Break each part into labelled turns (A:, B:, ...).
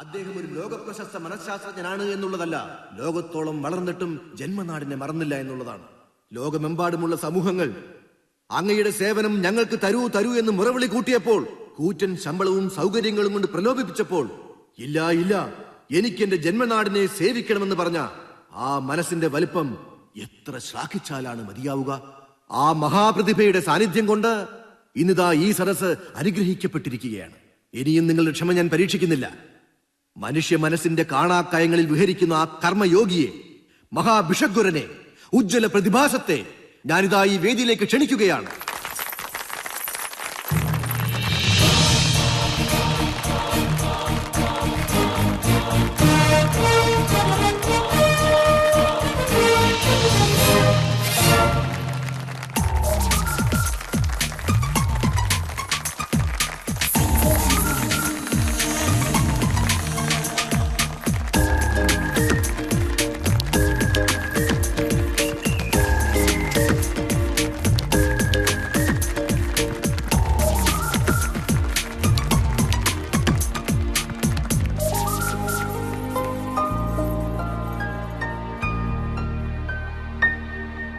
A: അദ്ദേഹം ഒരു ലോകപ്രശസ്ത മനഃശാസ്ത്രജ്ഞനാണ് എന്നുള്ളതല്ല, ലോകത്തോളം വളർന്നിട്ടും ജന്മനാടിനെ മറന്നില്ല എന്നുള്ളതാണ്. ലോകമെമ്പാടുമുള്ള സമൂഹങ്ങൾ അങ്ങയുടെ സേവനം ഞങ്ങൾക്ക് തരൂ തരൂ എന്ന് മുറവിളി കൂട്ടിയപ്പോൾ, കൂറ്റൻ ശമ്പളവും സൗകര്യങ്ങളും കൊണ്ട് പ്രലോഭിപ്പിച്ചപ്പോൾ, ഇല്ല ഇല്ല, എനിക്ക് എന്റെ ജന്മനാടിനെ സേവിക്കണമെന്ന് പറഞ്ഞ ആ മനസ്സിന്റെ വലിപ്പം എത്ര ശ്ലാഘിച്ചാലാണ് മതിയാവുക? ആ മഹാപ്രതിഭയുടെ സാന്നിധ്യം കൊണ്ട് ഇന്നിതാ ഈ സദസ് അനുഗ്രഹിക്കപ്പെട്ടിരിക്കുകയാണ്. ഇനിയും നിങ്ങളുടെ ക്ഷമ ഞാൻ പരീക്ഷിക്കുന്നില്ല. മനുഷ്യ മനസ്സിന്റെ കാണാക്കയങ്ങളിൽ വിഹരിക്കുന്ന ആ കർമ്മയോഗിയെ, മഹാഭിഷഗ്വരനെ, ഉജ്ജ്വല പ്രതിഭാസത്തെ ഞാനിതാ ഈ വേദിയിലേക്ക് ക്ഷണിക്കുകയാണ്.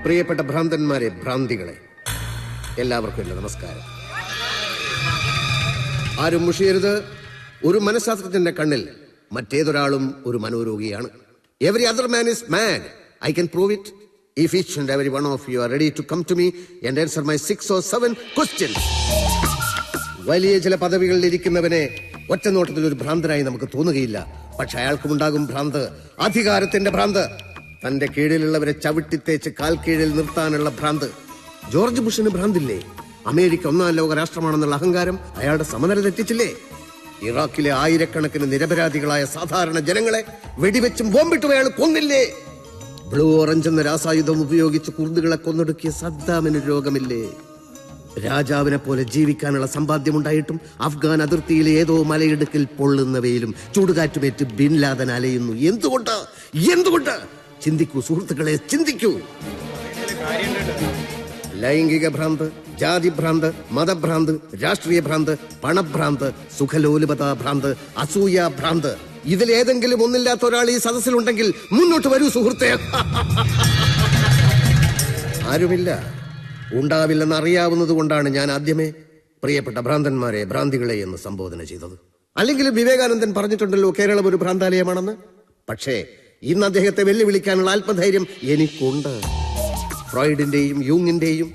B: പ്രിയപ്പെട്ട ഭ്രാന്തന്മാരെ, ഭ്രാന്തികളെ, എല്ലാവർക്കും എൻ്റെ നമസ്കാരം. ആരും മുഷിയരുത്. ഒരു മനഃശാസ്ത്രജ്ഞന്റെ കണ്ണിൽ മറ്റേതൊരാളും ഒരു മനോരോഗിയാണ്. Every other man is mad. I can prove it if each and every one of you are ready to come to me and answer my 6 or 7 questions. വലിയ ചില പദവികളിൽ ഇരിക്കുന്നവനെ ഒറ്റ നോട്ടത്തിൽ ഒരു ഭ്രാന്തനായി നമുക്ക് തോന്നുകയില്ല. പക്ഷെ അയാൾക്കുമുണ്ടാകും ഭ്രാന്ത്, അധികാരത്തിന്റെ ഭ്രാന്ത്. തന്റെ കീഴിലുള്ളവരെ ചവിട്ടിത്തേച്ച് കാൽ കീഴിൽ നിർത്താനുള്ള ഭ്രാന്ത്. ജോർജ് ബുഷിന് ഭ്രാന്തില്ലേ? അമേരിക്ക 1ാം ലോക രാഷ്ട്രമാണെന്നുള്ള അഹങ്കാരം അയാളുടെ സമനില തെറ്റിച്ചില്ലേ? ഇറാഖിലെ ആയിരക്കണക്കിന് നിരപരാധികളായ സാധാരണ ജനങ്ങളെ വെടിവെച്ചും ബോംബിട്ടും അയാൾ കൊന്നില്ലേ? ബ്ലൂ ഓറഞ്ച് എന്ന രാസായുധം ഉപയോഗിച്ച് കുർദുകളെ കൊന്നൊടുക്കിയ സദ്ദാമിന് രോഗമില്ലേ? രാജാവിനെ പോലെ ജീവിക്കാനുള്ള സമ്പാദ്യമുണ്ടായിട്ടും അഫ്ഗാൻ അതിർത്തിയിലെ ഏതോ മലയിടുക്കിൽ പൊള്ളുന്നവയിലും ചൂടുകാറ്റുമേറ്റ് ബിൻ ലാദൻ അലയുന്നു. എന്തുകൊണ്ട്? ചിന്തിക്കൂ സുഹൃത്തുക്കളെ, ചിന്തിക്കൂ. ലൈംഗിക ഭ്രാന്ത്, ജാതി ഭ്രാന്ത്, മതഭ്രാന്ത്, രാഷ്ട്രീയ ഭ്രാന്ത്, പണഭ്രാന്ത്, സുഖലോലുപത ഭ്രാന്ത്, അസൂയ ഭ്രാന്ത്, ഇതിലേതെങ്കിലും ഒന്നില്ലാത്ത ഒരാൾ ഈ സദസ്സിലുണ്ടെങ്കിൽ മുന്നോട്ട് വരൂ സുഹൃത്തെ. ആരുമില്ല, ഉണ്ടാവില്ലെന്ന് അറിയാവുന്നത് കൊണ്ടാണ് ഞാൻ ആദ്യമേ പ്രിയപ്പെട്ട ഭ്രാന്തന്മാരെ, ഭ്രാന്തികളെ എന്ന് സംബോധന ചെയ്തത്. അല്ലെങ്കിൽ വിവേകാനന്ദൻ പറഞ്ഞിട്ടുണ്ടല്ലോ കേരളം ഒരു ഭ്രാന്താലയമാണെന്ന്. പക്ഷേ ഇന്ന് അദ്ദേഹത്തെ വെല്ലുവിളിക്കാനുള്ള ആത്മധൈര്യം എനിക്കുണ്ട്. ഫ്രോയിഡിന്റെയും യൂങ്ങിന്റെയും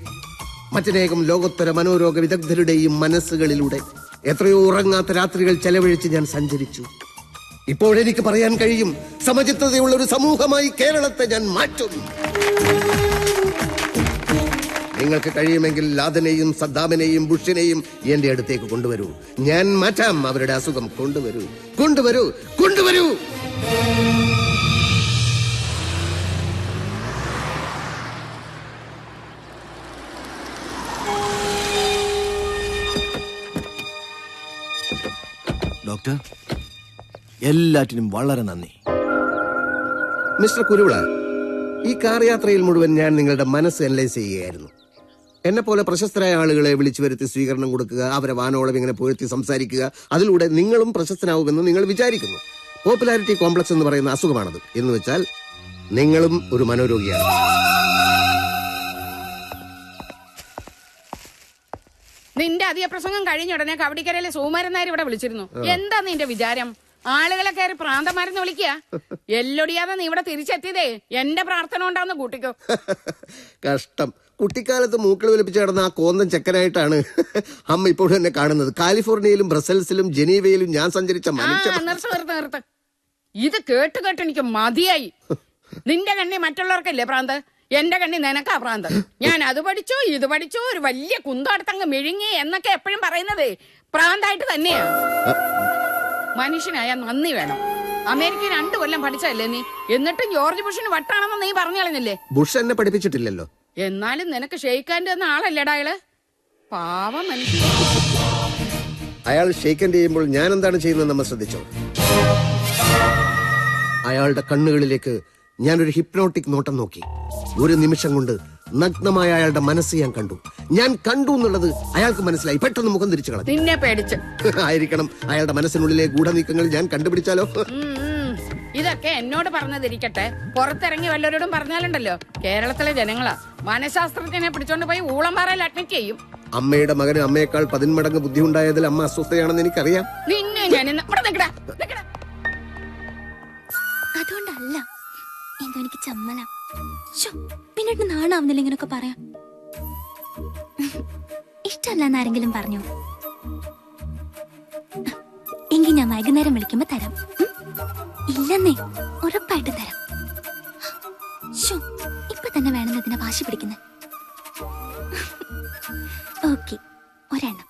B: മറ്റനേകം ലോകോത്തര മനോരോഗ വിദഗ്ധരുടെയും മനസ്സുകളിലൂടെ എത്രയോ ഉറങ്ങാത്ത രാത്രികൾ ചെലവഴിച്ച് ഞാൻ സഞ്ചരിച്ചു. ഇപ്പോഴെനിക്ക് പറയാൻ കഴിയും, സമചിത്തതയുള്ള ഒരു സമൂഹമായി കേരളത്തെ ഞാൻ മാറ്റും. നിങ്ങൾക്ക് കഴിയുമെങ്കിൽ ലാദനെയും സദ്ദാമിനെയും ബുഷിനെയും എന്റെ അടുത്തേക്ക് കൊണ്ടുവരൂ. ഞാൻ മാറ്റാം അവരുടെ അസുഖം. കൊണ്ടുവരൂ.
A: ഡോക്ടർ, എല്ലാറ്റിനും വളരെ നന്ദി.
B: മിസ്റ്റർ കുരുവിള, ഈ കാർ യാത്രയിൽ മുഴുവൻ ഞാൻ നിങ്ങളുടെ മനസ്സ് അനലൈസ് ചെയ്യുകയായിരുന്നു. എന്നെ പോലെ പ്രശസ്തരായ ആളുകളെ വിളിച്ചു വരുത്തി സ്വീകരണം കൊടുക്കുക, അവരെ വാനോളം ഇങ്ങനെ പുകഴ്ത്തി സംസാരിക്കുക, അതിലൂടെ നിങ്ങളും പ്രശസ്തനാവുമെന്ന് നിങ്ങൾ വിചാരിക്കുന്നു. പോപ്പുലാരിറ്റി കോംപ്ലക്സ് എന്ന് പറയുന്ന അസുഖമാണത്. എന്ന് വെച്ചാൽ നിങ്ങളും ഒരു മനോരോഗിയാണ്.
C: നിന്റെ അധിക പ്രസംഗം കഴിഞ്ഞ ഉടനെ കവടിക്കരയിലെ സുകുമാരൻ നായർ ഇവിടെ വിളിച്ചിരുന്നു. എന്താ നിന്റെ വിചാരം? ആളുകളെ കയറി പ്രാന്തന്മാരെന്ന് വിളിക്കുക? എല്ലൊടിയാതെ നീ ഇവിടെ തിരിച്ചെത്തിയതേ എന്റെ പ്രാർത്ഥന ഉണ്ടാവുന്ന കൂട്ടിക്കോ.
B: കഷ്ടം. കുട്ടിക്കാലത്ത് മൂക്കൾ വലിപ്പിച്ച് കിടന്ന ആ കോന്തൻ ചെക്കനായിട്ടാണ് അമ്മ ഇപ്പോഴും എന്നെ കാണുന്നത്. കാലിഫോർണിയയിലും ബ്രസൽസിലും ജനീവയിലും ഞാൻ സഞ്ചരിച്ച
C: നിർത്ത്. ഇത് കേട്ട് എനിക്ക് മതിയായി. നിന്റെ കണ്ണി മറ്റുള്ളവർക്കല്ലേ പ്രാന്ത്, എന്റെ കണ്ണി നിനക്കാ പ്രാന്ത്. ഞാൻ അത് പഠിച്ചു ഇത് പഠിച്ചു ഒരു വലിയ കുന്തടുത്തങ്ങ് മെഴുങ്ങി എന്നൊക്കെ എപ്പോഴും പറയുന്നത് പ്രാന്തായിട്ട് തന്നെയാ. മനുഷ്യനായ നന്ദി വേണം. അമേരിക്ക 2 കൊല്ലം പഠിച്ചല്ലേ നീ, എന്നിട്ടും ജോർജ് ബുഷിന് വട്ടാണെന്ന് നീ പറഞ്ഞു കളഞ്ഞില്ലേ?
B: ബുഷ് എന്നെ പഠിപ്പിച്ചിട്ടില്ലല്ലോ.
C: എന്നാലും നിനക്ക് ഷെയ്ക്കാൻഡ് എന്ന ആളല്ലേടാ അയാള്. പാവം മനുഷ്യൻ.
B: അയാൾ ഷെയ്ക്കൻഡ് ചെയ്യുമ്പോൾ ഞാൻ എന്താണ് ചെയ്യുന്നത് നമ്മൾ ശ്രദ്ധിച്ചോ? അയാളുടെ കണ്ണുകളിലേക്ക് ഞാനൊരു ഹിപ്നോട്ടിക് നോട്ടം നോക്കി. ഒരു നിമിഷം കൊണ്ട് നഗ്നമായ അയാളുടെ മനസ്സ് ഞാൻ കണ്ടു. ഞാൻ കണ്ടു എന്നുള്ളത് അയാൾക്ക് മനസ്സിലായി. പെട്ടെന്ന് മുഖം തിരിച്ചു കളഞ്ഞു.
C: നിന്നെ പേടിച്ച്
B: ആയിരിക്കണം. അയാളുടെ മനസ്സിനുള്ളിലെ ഗൂഢനീക്കങ്ങൾ ഞാൻ കണ്ടുപിടിച്ചാലോ?
C: ഇതൊക്കെ എന്നോട് പറഞ്ഞതിരിക്കട്ടെ, പുറത്തിറങ്ങി വല്ലവരോടും പറഞ്ഞാലുണ്ടല്ലോ കേരളത്തിലെ ജനങ്ങളാ മനഃശാസ്ത്രജ്ഞനെ പിടിച്ചോണ്ട് പോയി ഊളംപാറയിൽ അഡ്മിറ്റ് ചെയ്യും.
B: അമ്മയുടെ മകന് അമ്മയേക്കാൾ 10 മടങ്ങ് ബുദ്ധി ഉണ്ടായതിൽ അമ്മ അസ്വസ്ഥയാണെന്ന് എനിക്കറിയാം.
C: നിന്നെ ഞാൻ
D: അതുകൊണ്ടല്ല, എന്തോ എനിക്ക് ചമ്മല. പിന്നീട് നാണാവുന്നില്ല ഇങ്ങനൊക്കെ പറയാം. ഇഷ്ടമല്ലെന്ന് ആരെങ്കിലും പറഞ്ഞോ? എങ്കിൽ ഞാൻ വൈകുന്നേരം വിളിക്കുമ്പോ തരാം. ഇല്ലെന്നേ, ഉറപ്പായിട്ട് തരാം. ഇപ്പൊ തന്നെ വേണമെന്നതിനെ വാശി പിടിക്കുന്നത്. ഓക്കെ, ഒരെണ്ണം,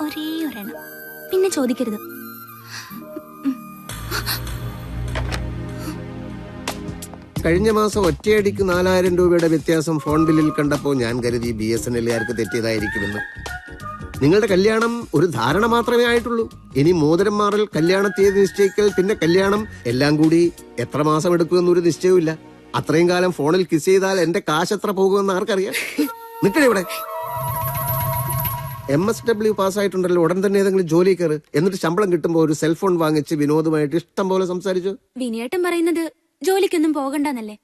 D: ഒരേ ഒരെണ്ണം. പിന്നെ ചോദിക്കരുത്.
B: കഴിഞ്ഞ മാസം ഒറ്റയടിക്ക് 4000 രൂപയുടെ വ്യത്യാസം ഫോൺ ബില്ലിൽ കണ്ടപ്പോൾ ഞാൻ കരുതി BSNL-കാർക്ക് തെറ്റിയതായിരിക്കുമെന്ന്. നിങ്ങളുടെ കല്യാണം ഒരു ധാരണ മാത്രമേ ആയിട്ടുള്ളൂ. ഇനി മോതിരം മാറൽ, കല്യാണ തീയതി നിശ്ചയിക്കൽ, പിന്നെ കല്യാണം, എല്ലാം കൂടി എത്ര മാസം എടുക്കുമെന്നൊരു നിശ്ചയമില്ല. അത്രയും കാലം ഫോണിൽ കിസ് ചെയ്താൽ എന്റെ കാശ് എത്ര പോകുമെന്ന് ആർക്കറിയാം? നിൽക്കണേ ഇവിടെ. MSW പാസ്സായിട്ടുണ്ടല്ലോ, ഉടൻ തന്നെ ഏതെങ്കിലും ജോലി കയറ്. എന്നിട്ട് ശമ്പളം കിട്ടുമ്പോൾ ഒരു സെൽഫോൺ വാങ്ങിച്ച് വിനോദമായിട്ട് ഇഷ്ടം പോലെ സംസാരിച്ചു.
D: വിനയേട്ടൻ പറയുന്നത് ജോലിക്കൊന്നും പോകണ്ടെന്നല്ലേ?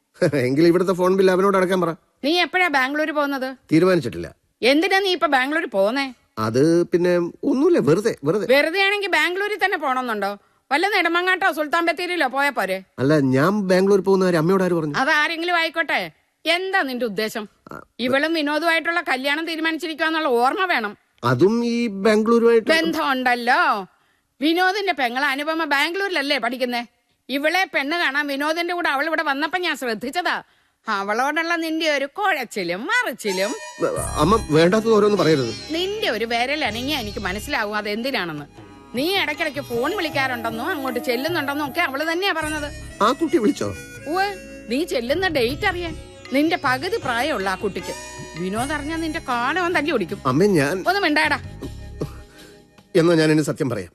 B: എങ്കിൽ ഇവിടുത്തെ ഫോൺ ബില്ല് അവനോട് അടക്കാൻ പറ.
C: നീ എപ്പോഴാ ബാംഗ്ലൂർ പോകുന്നത്?
B: തീരുമാനിച്ചിട്ടില്ല.
C: എന്തിനാ നീ ഇപ്പൊ ബാംഗ്ലൂർ പോന്നേ?
B: അത് പിന്നെ ഒന്നുമില്ല, വെറുതെ.
C: വെറുതെ ആണെങ്കിൽ ബാംഗ്ലൂരിൽ തന്നെ പോണമെന്നുണ്ടോ? വല്ല നെടുമങ്ങാട്ടോ സുൽത്താൻ ബത്തേരിയിലോ പോയാ പോരെ?
B: അല്ല, ഞാൻ ബാംഗ്ലൂർ പോകുന്ന കാര്യം അമ്മയോട് ആര് പറഞ്ഞു?
C: അതാരെങ്കിലും ആയിക്കോട്ടെ, എന്താ നിന്റെ ഉദ്ദേശം? ഇവളും വിനോദമായിട്ടുള്ള കല്യാണം തീരുമാനിച്ചിരിക്കാന്നുള്ള ഓർമ്മ വേണം.
B: അതും ഈ ബാംഗ്ലൂരുമായിട്ട്
C: ബന്ധമുണ്ടല്ലോ. വിനോദിന്റെ പെങ്ങളെ അനുപമ ബാംഗ്ലൂരിലല്ലേ പഠിക്കുന്നേ? ഇവളെ പെണ്ണ് കാണാൻ വിനോദിന്റെ കൂടെ അവൾ ഇവിടെ വന്നപ്പോ ഞാൻ ശ്രദ്ധിച്ചതാ. അവളോടുള്ള നിന്റെ ഒരു കുഴച്ചിലും മറിച്ചിലും.
B: അമ്മ വേണ്ടാത്തത് ഓരോന്ന് പറയരുത്.
C: നിന്റെ ഒരു വിരൽ അനങ്ങിയാ എനിക്ക് മനസ്സിലാവും അതെന്തിനാണെന്ന്. നീ ഇടയ്ക്കിടയ്ക്ക് ഫോൺ വിളിക്കാറുണ്ടെന്നോ അങ്ങോട്ട് ചെല്ലുന്നുണ്ടെന്നോ ഒക്കെ അവള് തന്നെയാ പറഞ്ഞത്.
B: ആ കുട്ടി വിളിച്ചോ?
C: നീ ചെല്ലുന്ന ഡേറ്റ് അറിയാൻ. നിന്റെ പകുതി പ്രായമുള്ള ആ കുട്ടിക്ക് വിനോദ് അറിഞ്ഞാൽ നിന്റെ കാലം തല്ലി ഓടിക്കും.
B: അമ്മ, ഞാൻ
C: ഒന്നും മിണ്ടാടാ.
B: എന്നാ ഞാൻ ഇനി സത്യം പറയാം.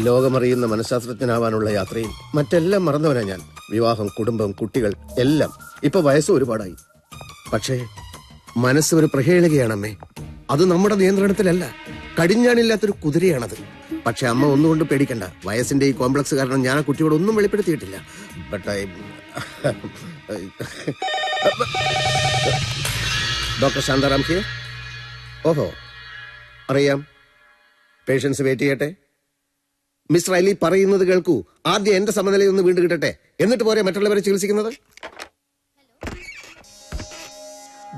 B: ലോകമറിയുന്ന മനഃശാസ്ത്രജ്ഞനാവാനുള്ള യാത്രയും മറ്റെല്ലാം മറന്നവനാ ഞാൻ. വിവാഹം, കുടുംബം, കുട്ടികൾ എല്ലാം. ഇപ്പൊ വയസ്സ് ഒരുപാടായി. പക്ഷേ മനസ്സ് ഒരു പ്രഹേളികയാണമ്മേ. അത് നമ്മുടെ നിയന്ത്രണത്തിലല്ല. കടിഞ്ഞാണില്ലാത്തൊരു കുതിരയാണത്. പക്ഷെ അമ്മ ഒന്നുകൊണ്ട് പേടിക്കണ്ട. വയസ്സിന്റെ ഈ കോംപ്ലക്സ് കാരണം ഞാൻ ആ കുട്ടിയോട് ഒന്നും വെളിപ്പെടുത്തിയിട്ടില്ല. Doctor Shantaram here. ഓഹോ, അറിയാം. പേഷ്യൻസ് വെയിറ്റ് ചെയ്യട്ടെ. മിസ്റ്റർ അലി പറയുന്നത് കേൾക്കൂ. ആദ്യം എന്റെ സമനിലയൊന്ന് വീണ്ടും കിട്ടട്ടെ, എന്നിട്ട് പോരെ മറ്റുള്ളവരെ ചികിത്സിക്കുന്നത്.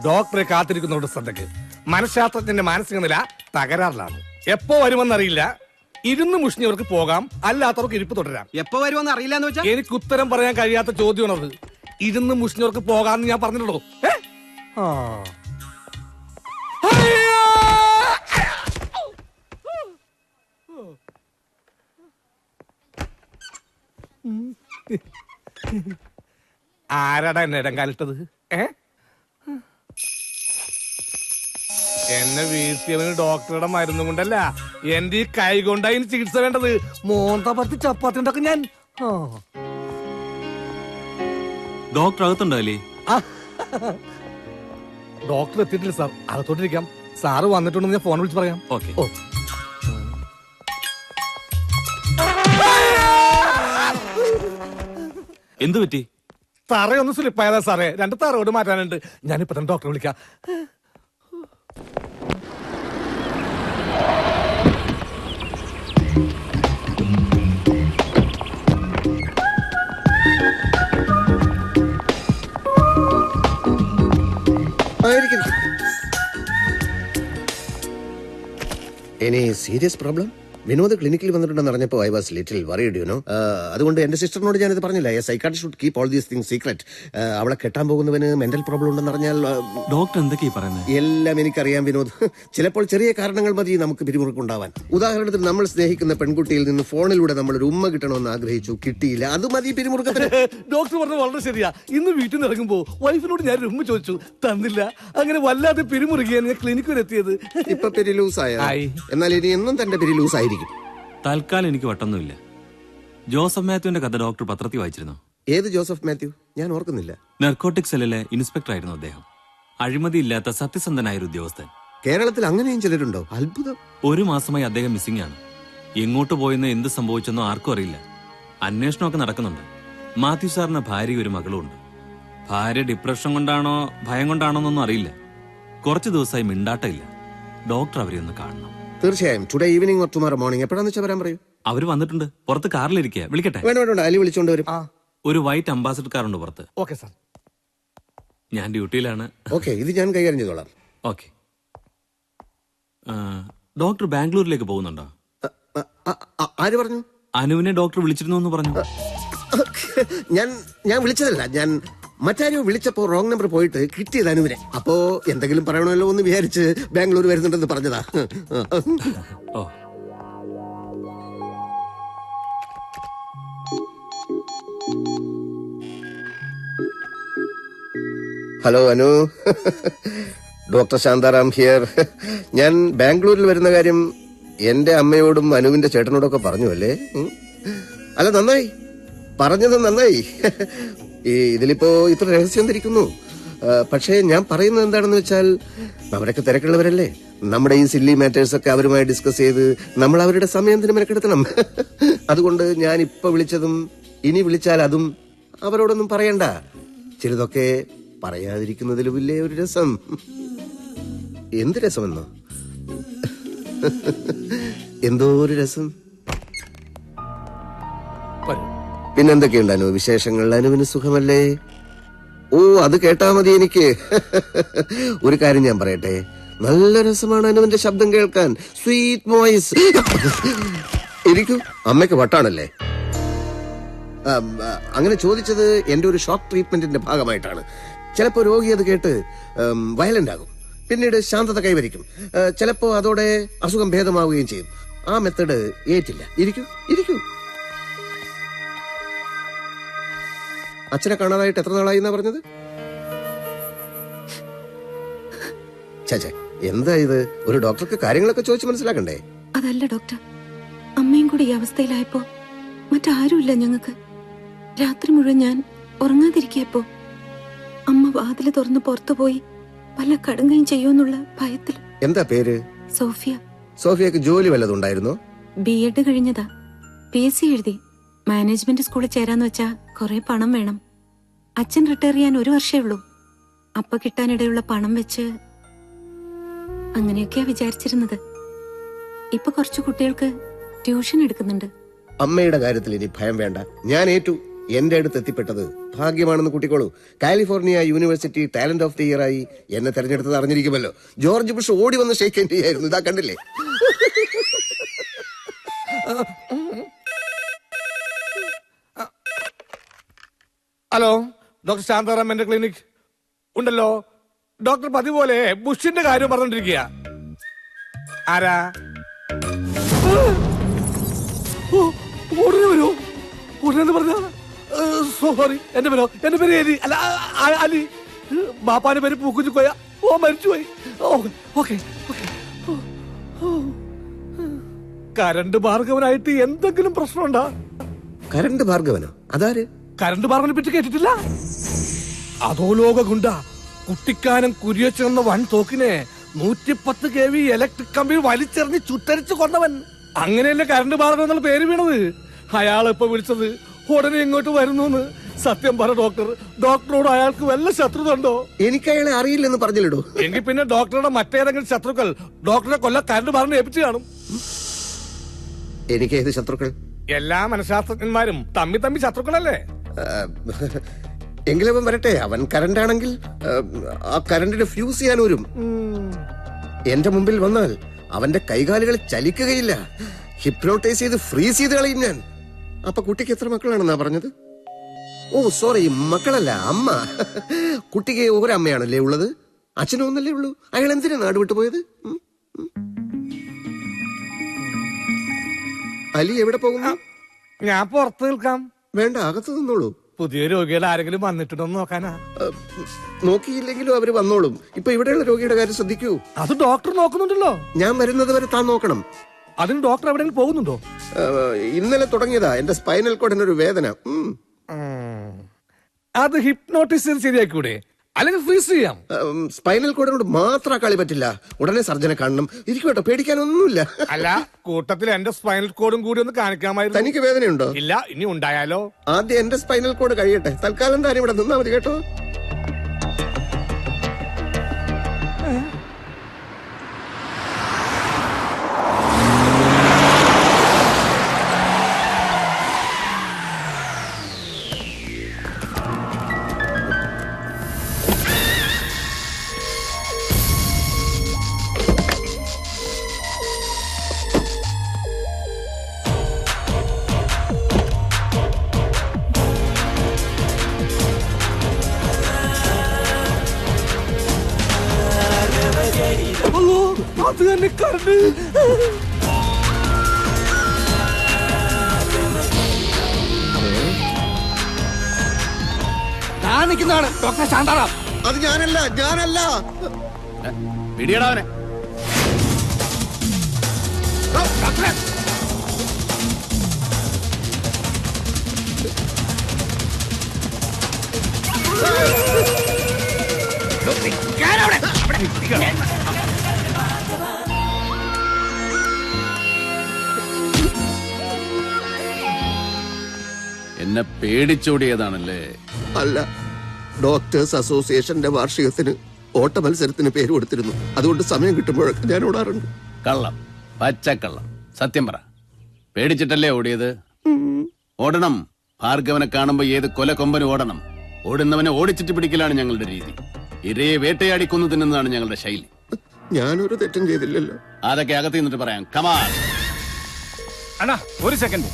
E: ഡോക്ടറെ കാത്തിരിക്കുന്നവരുടെ ശ്രദ്ധയ്ക്ക്, മനഃശാസ്ത്രജ്ഞന്റെ മാനസിക നില തകരാറിലാണ്. എപ്പോ വരുമെന്നറിയില്ല. ഇരുന്ന് മുഷിഞ്ഞവർക്ക് പോകാം, അല്ലാത്തവർക്ക് ഇരിപ്പ് തുടരാം.
F: എപ്പോ വരുമെന്ന് അറിയില്ല എന്ന് വെച്ചാൽ
E: എനിക്ക് ഉത്തരം പറയാൻ കഴിയാത്ത ചോദ്യമാണത്. ഇരുന്ന് മുഷിഞ്ഞവർക്ക് പോകാന്ന് ഞാൻ പറഞ്ഞിട്ടുള്ളൂ. ആരാടാ എന്നെ ഇടം കാലിട്ടത്? എന്നെ വീഴ്ത്തിയവന് ഡോക്ടറുടെ മരുന്നും കൊണ്ടല്ല, എന്റെ ഈ കൈ കൊണ്ടായി ചികിത്സ വേണ്ടത്. മോന്ത പത്തി ചപ്പാത്തി ഉണ്ടാക്കും ഞാൻ.
G: ഡോക്ടർ അകത്തുണ്ടല്ലേ?
E: ഡോക്ടർ എത്തിയിട്ടില്ല സാർ, അകത്തോട്ടിരിക്കാം. സാറ് വന്നിട്ടുണ്ടെന്ന് ഞാൻ ഫോൺ വിളിച്ച് പറയാം.
G: ഓക്കെ. എന്തു പറ്റി?
E: തറയൊന്ന് സ്ലിപ്പായതാ സാറേ. 2 തറയോട് മാറ്റാനുണ്ട്. ഞാനിപ്പോ തന്നെ ഡോക്ടറെ വിളിക്കാം.
B: Any serious problem? വിനോദ് ക്ലിനിക്കിൽ വന്നിട്ടുണ്ടെന്ന് അറിഞ്ഞപ്പോൾ I was little worried, you know. അതുകൊണ്ട് എന്റെ സിസ്റ്ററിനോട് ഞാനിത് പറഞ്ഞില്ല. A psychiatrist should keep all these things secret. അവളെ കെട്ടാൻ പോകുന്നവന് മെന്റൽ പ്രോബ്ലം ഉണ്ടെന്ന് അറിഞ്ഞാൽ
G: ഡോക്ടർ എന്തൊക്കെയാ പറയുന്നത്?
B: എല്ലാം എനിക്കറിയാം വിനോദ്. ചിലപ്പോൾ ചെറിയ കാരണങ്ങൾ മതി നമുക്ക് പിരിമുറുക്കുണ്ടാവാൻ. ഉദാഹരണത്തിന്, നമ്മൾ സ്നേഹിക്കുന്ന പെൺകുട്ടിയിൽ നിന്ന് ഫോണിലൂടെ നമ്മൾ ഒരു ഉമ്മ കിട്ടണമെന്ന് ആഗ്രഹിച്ചു, കിട്ടിയില്ല. അത് മതി പിരിമുറുക്കത്തിന്.
E: ഡോക്ടർ പറഞ്ഞത് വളരെ ശരിയാ. ഇന്ന് വീട്ടിൽ നിന്ന് ഇറങ്ങുമ്പോ വൈഫിനോട് ഞാൻ ഉമ്മ ചോദിച്ചു, തന്നില്ല. അങ്ങനെ വല്ലാതെ പിരിമുറുകിയാണ് ഞാൻ ക്ലിനിക്ക് വരെ എത്തിയത്.
B: ഇപ്പൊ പെരി ലൂസായ, എന്നാൽ ഇനി എന്നും തന്റെ പെരി ലൂസ് ആയിരിക്കും.
G: തൽക്കാലം എനിക്ക് വട്ടൊന്നുമില്ല. ജോസഫ് മാത്യുവിന്റെ കഥ ഡോക്ടർ പത്രത്തിൽ വായിച്ചിരുന്നു.
B: ഏത് ജോസഫ് മാത്യു? ഞാൻ ഓർക്കുന്നില്ല.
G: നർക്കോട്ടിക് സെല്ലിലെ ഇൻസ്പെക്ടർ ആയിരുന്നു അദ്ദേഹം. അഴിമതിയില്ലാത്ത സത്യസന്ധനായ ഒരു ഉദ്യോഗസ്ഥൻ.
B: കേരളത്തിൽ അങ്ങനെയും ചിലരുണ്ടോ? അത്ഭുതം.
G: 1 മാസമായി അദ്ദേഹം മിസ്സിംഗ് ആണ്. എങ്ങോട്ട് പോയെന്ന് എന്ത് സംഭവിച്ചെന്നോ ആർക്കും അറിയില്ല. അന്വേഷണമൊക്കെ നടക്കുന്നുണ്ട്. മാത്യു സാറിന് ഭാര്യ ഒരു മകളും ഉണ്ട്. ഭാര്യ ഡിപ്രഷൻ കൊണ്ടാണോ ഭയം കൊണ്ടാണോ എന്നൊന്നും അറിയില്ല. കുറച്ച് ദിവസമായി മിണ്ടാട്ടമില്ല. ഡോക്ടർ അവരെ ഒന്ന് കാണണം.
B: തീർച്ചയായും. Today evening or tomorrow morning എപ്പോഴാന്ന് വെച്ചാൽ വരാൻ പറയൂ.
G: അവര് വന്നിട്ടുണ്ട്. പുറത്ത് കാറിലിരിക്കുക. വിളിക്കട്ടെ?
B: വേണ്ട വേണ്ട, അലി വിളിച്ചോണ്ട് വരും.
G: ഒരു വൈറ്റ് അംബാസഡർ കാറുണ്ട് പുറത്ത്.
E: Okay sir.
G: ഞാൻ ഡ്യൂട്ടിയിലാണ്.
B: ഓക്കെ, ഇത് ഞാൻ കൈകാര്യം ചെയ്തോളാം.
G: ഓക്കെ. ഡോക്ടർ ബാംഗ്ലൂരിലേക്ക് പോകുന്നുണ്ടോ?
B: ആര് പറഞ്ഞു?
G: അനുവിനെ ഡോക്ടർ വിളിച്ചിരുന്നു എന്ന് പറഞ്ഞു.
B: ഞാൻ വിളിച്ചതല്ല, ഞാൻ മറ്റാരോ വിളിച്ചപ്പോ റോങ് നമ്പർ പോയിട്ട് കിട്ടിയത് അനുവിനെ. അപ്പോ എന്തെങ്കിലും പറയണമല്ലോ എന്ന് വിചാരിച്ച് ബാംഗ്ലൂർ വരുന്നുണ്ടെന്ന് പറഞ്ഞതാ.
G: Oh,
B: hello Anu, doctor Shantaram here. ഞാൻ ബാംഗ്ലൂരിൽ വരുന്ന കാര്യം എന്റെ അമ്മയോടും അനുവിന്റെ ചേട്ടനോടൊക്കെ പറഞ്ഞു അല്ലേ? അല്ല, നന്നായി പറഞ്ഞത്, നന്നായി. ഇതിലിപ്പോ ഇത്ര രഹസ്യം ധരിക്കുന്നു. പക്ഷേ ഞാൻ പറയുന്നത് എന്താണെന്ന് വെച്ചാൽ, അവരൊക്കെ തിരക്കുള്ളവരല്ലേ. നമ്മുടെ ഈ സില്ലി മാറ്റേഴ്സ് ഒക്കെ അവരുമായി ഡിസ്കസ് ചെയ്ത് നമ്മൾ അവരുടെ സമയത്തിന് മെനക്കെടുത്തണം. അതുകൊണ്ട് ഞാൻ ഇപ്പൊ വിളിച്ചതും ഇനി വിളിച്ചാൽ അതും അവരോടൊന്നും പറയണ്ട. ചിലതൊക്കെ പറയാതിരിക്കുന്നതിലുമില്ലേ ഒരു രസം. എന്ത് രസമെന്നോ? എന്തോ ഒരു രസം. പിന്നെന്തൊക്കെയുണ്ട് അനു വിശേഷങ്ങൾ? അനുവിന് സുഖമല്ലേ? ഓ, അത് കേട്ടാ മതി എനിക്ക്. ഒരു കാര്യം ഞാൻ പറയട്ടെ, നല്ല രസമാണ് അനുവിന്റെ ശബ്ദം കേൾക്കാൻ. Sweet voice. ഇരിക്കൂ. അമ്മയ്ക്ക് വട്ടാണല്ലേ? അങ്ങനെ ചോദിച്ചത് എന്റെ ഒരു ഷോക്ക് ട്രീറ്റ്മെന്റിന്റെ ഭാഗമായിട്ടാണ്. ചിലപ്പോ രോഗി അത് കേട്ട് വയലന്റ് ആകും, പിന്നീട് ശാന്തത കൈവരിക്കും. ചിലപ്പോ അതോടെ അസുഖം ഭേദമാവുകയും ചെയ്യും. ആ മെത്തഡ് ഏറ്റില്ല. ഇരിക്കൂ ഇരിക്കൂ. അച്ഛനെ കാണാതായിട്ട് എത്ര നാളായി എന്നാ പറഞ്ഞത്? ചേ, എന്താ ഇത്? ഒരു ഡോക്ടർക്ക് കാര്യങ്ങളൊക്കെ ചോദിച്ച് മനസ്സിലാക്കണ്ടേ?
F: അതല്ല ഡോക്ടർ, അമ്മയും കൂടി ഈ അവസ്ഥയിലായപ്പോ മറ്റാരുമില്ല ഞങ്ങൾക്ക്. രാത്രി മുഴുവൻ ഞാൻ ഉറങ്ങാതിരിക്കപ്പോ അമ്മ വാതില് തുറന്ന് പുറത്തുപോയി പല കടുങ്കയും ചെയ്യുമെന്നുള്ള ഭയത്തിൽ.
B: എന്താ പേര്?
F: സോഫിയ.
B: സോഫിയക്ക് ജോലി വല്ലതുണ്ടായിരുന്നോ?
F: B.Ed കഴിഞ്ഞതാ. PSC എഴുതി. മാനേജ്മെന്റ് സ്കൂളിൽ ചേരാന്ന് വെച്ചാ കുറെ പണം വേണം. അച്ഛൻ റിട്ടയർ ചെയ്യാൻ 1 വർഷേ ഉള്ളൂ. അപ്പൊ കിട്ടാനിടയുള്ള പണം വെച്ച് അങ്ങനെയൊക്കെയാ വിചാരിച്ചിരുന്നത്. ഇപ്പൊ കുറച്ചു കുട്ടികൾക്ക് ട്യൂഷൻ എടുക്കുന്നുണ്ട്.
B: അമ്മയുടെ കാര്യത്തിൽ ഇനി ഭയം വേണ്ട. ഞാൻ ഏറ്റു. എന്റെ അടുത്ത് എത്തിപ്പെട്ടത് ഭാഗ്യമാണെന്ന് കൂട്ടിക്കോളൂ. California university talent of the year ആയി എന്നെ തെരഞ്ഞെടുത്തത് അറിഞ്ഞിരിക്കുമല്ലോ. ജോർജ് ബുഷ് ഓടി വന്ന് ഷേക്ക് ഹാൻഡ് ചെയ്യായിരുന്നു. ഇതാ കണ്ടില്ലേ?
E: ഹലോ, ഡോക്ടർ ശാന്താറാം എന്റെ ക്ലിനിക് ഉണ്ടല്ലോ. ഡോക്ടർ പതിപോലെ ബുഷിന്റെ കാര്യം പറഞ്ഞോണ്ടിരിക്കുക. ആരാ? ഉടനെ വരുമോ? ഉടനെ പറഞ്ഞ സോറി, എന്റെ പേര് എലി, അല്ല അലി. ബാപ്പാന്റെ പേര് പൂക്കുഞ്ഞു കോയ. ഓ, മരിച്ചുപോയി. ഓക്കെ. കരണ്ട് ഭാർഗവനായിട്ട് എന്തെങ്കിലും പ്രശ്നമുണ്ടോ?
B: കരണ്ട് ഭാർഗവനോ? അതാര്?
E: കരണ്ട് ഭാർഗവനെ പറ്റി കേട്ടിട്ടില്ല? അതോ ലോക ഗുണ്ട കുട്ടിക്കാനം കുരിയച്ചെന്ന വൻ തോക്കിനെ 110 kV ഇലക്ട്രിക് കമ്പി വലിച്ചെറിഞ്ഞ് ചുട്ടരിച്ച് കൊന്നവൻ. അങ്ങനെയല്ലേ കരണ്ട് ഭാർഗവൻ എന്നുള്ള പേര് വീണത്. അയാൾ ഇപ്പൊ വിളിച്ചത് ഉടനെ ഇങ്ങോട്ട് വരുന്നു. സത്യം പറ ഡോക്ടർ, ഡോക്ടറോട് അയാൾക്ക് വല്ല ശത്രുത ഉണ്ടോ?
B: എനിക്ക് അയാളെ അറിയില്ലെന്ന് പറഞ്ഞില്ലടോ.
E: എങ്കിൽ പിന്നെ ഡോക്ടറുടെ മറ്റേതെങ്കിലും ശത്രുക്കൾ ഡോക്ടറെ കൊല്ല കരണ്ട് ഭാർഗവനെ ഏൽപ്പിച്ചു കാണും.
B: എനിക്ക് ഏത് ശത്രുക്കൾ?
E: എല്ലാ മനഃശാസ്ത്രജ്ഞന്മാരും തമ്മി ശത്രുക്കളല്ലേ?
B: എങ്കിലവൻ വരട്ടെ. അവൻ കരണ്ടാണെങ്കിൽ ആ കരണ്ടിന് ഫ്യൂസ് ചെയ്യാൻ വരും. എന്റെ മുമ്പിൽ വന്നാൽ അവന്റെ കൈകാലുകൾ ചലിക്കുകയില്ല. ഹിപ്നോട്ടൈസ് ചെയ്ത് ഫ്രീസ് ചെയ്ത് കളയും ഞാൻ. അപ്പൊ കുട്ടിക്ക് എത്ര മക്കളാണെന്നാ പറഞ്ഞത്? ഓ സോറി, മക്കളല്ല, അമ്മ. കുട്ടിക്ക് ഒരമ്മയാണല്ലേ ഉള്ളത്? അച്ഛനും ഒന്നല്ലേ ഉള്ളൂ. അയാൾ എന്തിനാ നാട് വിട്ടു പോയത്? അലി എവിടെ പോകുന്നു?
E: ഞാൻ പുറത്ത് നിൽക്കാം.
B: വേണ്ട, അകത്ത് നിന്നോളൂ.
E: പുതിയ രോഗികൾ ആരെങ്കിലും വന്നിട്ടുണ്ടോ നോക്കാനാ.
B: നോക്കിയില്ലെങ്കിലും അവര് വന്നോളും. ഇപ്പൊ ഇവിടെയുള്ള രോഗിയുടെ കാര്യം ശ്രദ്ധിക്കൂ.
E: അത് ഡോക്ടർ നോക്കുന്നുണ്ടല്ലോ.
B: ഞാൻ വരുന്നത് വരെ താൻ നോക്കണം.
E: അതിന് ഡോക്ടർ എവിടെയെങ്കിലും പോകുന്നുണ്ടോ?
B: ഇന്നലെ തുടങ്ങിയതാ എന്റെ സ്പൈനൽ കോഡിന് ഒരു വേദന.
E: അത് ഹിപ്നോട്ടിസ് ശരിയാക്കൂടെ? അല്ലെങ്കിൽ ഫ്രീസ് ചെയ്യാം.
B: സ്പൈനൽ കോഡിനോട് മാത്രം കളി പറ്റില്ല. ഉടനെ സർജനെ കാണണം. ഇരിക്കട്ടോ, പേടിക്കാനൊന്നുമില്ല.
E: അല്ല, കൂട്ടത്തിൽ എന്റെ സ്പൈനൽ കോഡും കൂടി ഒന്ന് കാണിക്കാമായിരുന്നു.
B: തനിക്ക് വേദനയുണ്ടോ?
E: ഇല്ല, ഇനി ഉണ്ടായാലോ?
B: ആദ്യം എന്റെ സ്പൈനൽ കോഡ് കഴിയട്ടെ. തൽക്കാലം താൻ ഇവിടെ നിന്നാ മതി കേട്ടോ.
E: അല്ലോ, അത് തന്നെ കറണ്ട്. കാണിക്കുന്നതാണ് ഡോക്ടർ ശാന്താറാം.
B: അത് ഞാനല്ല.
H: പിടിയടാവനെ. എന്നെ പേടിച്ചോടിയതാണല്ലേ?
B: അല്ല, ഡോക്ടേഴ്സ് അസോസിയേഷന്റെ വാർഷികത്തിന് ഓട്ട മത്സരത്തിന് പേര് കൊടുത്തിരുന്നു. അതുകൊണ്ട് സമയം കിട്ടുമ്പോഴൊക്കെ ഞാൻ ഓടാറുണ്ട്.
H: കള്ളം, പച്ചക്കള്ളം. സത്യം പറ, പേടിച്ചിട്ടല്ലേ ഓടിയത്? ഓടണം. ഭാർഗവനെ കാണുമ്പോ ഏത് കൊലക്കൊമ്പനും ഓടണം. ഓടുന്നവനെ ഓടിച്ചിട്ട് പിടിക്കലാണ് ഞങ്ങളുടെ രീതി. ഇരയെ വേട്ടയാടി കൊന്നു തിന്നുന്നതാണ് ഞങ്ങളുടെ ശൈലി.
B: ഞാനൊരു തെറ്റും ചെയ്തില്ലല്ലോ.
H: അതൊക്കെ അകത്ത് നിന്നിട്ട് പറയാം. കമാൻ.
I: അണ്ണാ, ഒരു സെക്കൻഡ്.